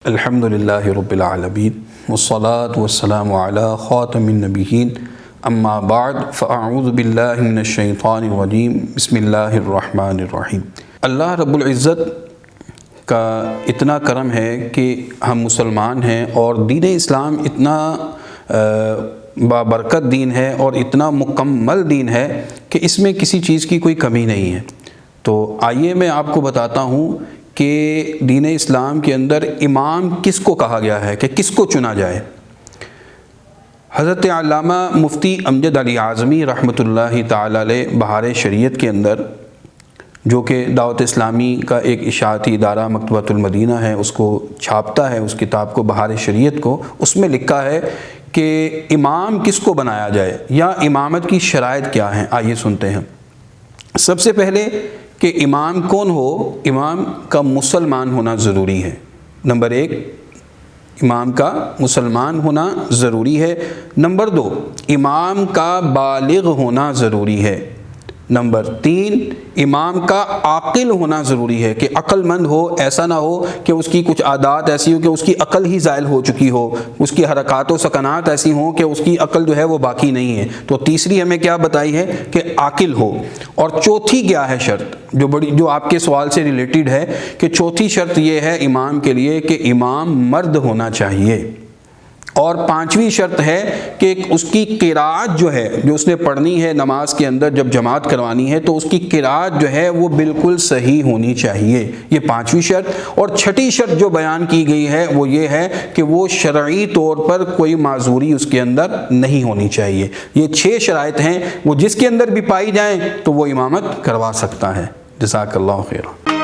الحمدللہ رب العالمین والصلاة والسلام علی خاتم النبیین اما بعد فاعوذ باللہ من الشیطان الرجیم بسم اللہ الرحمن الرحیم۔ اللہ رب العزت کا اتنا کرم ہے کہ ہم مسلمان ہیں اور دین اسلام اتنا بابرکت دین ہے اور اتنا مکمل دین ہے کہ اس میں کسی چیز کی کوئی کمی نہیں ہے۔ تو آئیے میں آپ کو بتاتا ہوں کہ دین اسلام کے اندر امام کس کو کہا گیا ہے، کہ کس کو چنا جائے۔ حضرت علامہ مفتی امجد علی اعظمی رحمۃ اللہ تعالی علیہ بہار شریعت کے اندر، جو کہ دعوت اسلامی کا ایک اشاعتی ادارہ مکتبۃ المدینہ ہے، اس کو چھاپتا ہے، اس کتاب کو بہار شریعت کو، اس میں لکھا ہے کہ امام کس کو بنایا جائے یا امامت کی شرائط کیا ہیں۔ آئیے سنتے ہیں۔ سب سے پہلے کہ امام کون ہو، امام کا مسلمان ہونا ضروری ہے۔ نمبر ایک، امام کا مسلمان ہونا ضروری ہے۔ نمبر دو، امام کا بالغ ہونا ضروری ہے۔ نمبر تین، امام کا عاقل ہونا ضروری ہے، کہ عقل مند ہو، ایسا نہ ہو کہ اس کی کچھ عادات ایسی ہو کہ اس کی عقل ہی زائل ہو چکی ہو، اس کی حرکات و سکنات ایسی ہوں کہ اس کی عقل جو ہے وہ باقی نہیں ہے۔ تو تیسری ہمیں کیا بتائی ہے کہ عاقل ہو۔ اور چوتھی کیا ہے شرط، جو آپ کے سوال سے ریلیٹڈ ہے، کہ چوتھی شرط یہ ہے امام کے لیے کہ امام مرد ہونا چاہیے۔ اور پانچویں شرط ہے کہ اس کی قرات جو ہے، جو اس نے پڑھنی ہے نماز کے اندر جب جماعت کروانی ہے، تو اس کی قرات جو ہے وہ بالکل صحیح ہونی چاہیے۔ یہ پانچویں شرط۔ اور چھٹی شرط جو بیان کی گئی ہے وہ یہ ہے کہ وہ شرعی طور پر کوئی معذوری اس کے اندر نہیں ہونی چاہیے۔ یہ 6 شرائط ہیں، وہ جس کے اندر بھی پائی جائیں تو وہ امامت کروا سکتا ہے۔ جزاک اللہ خیر۔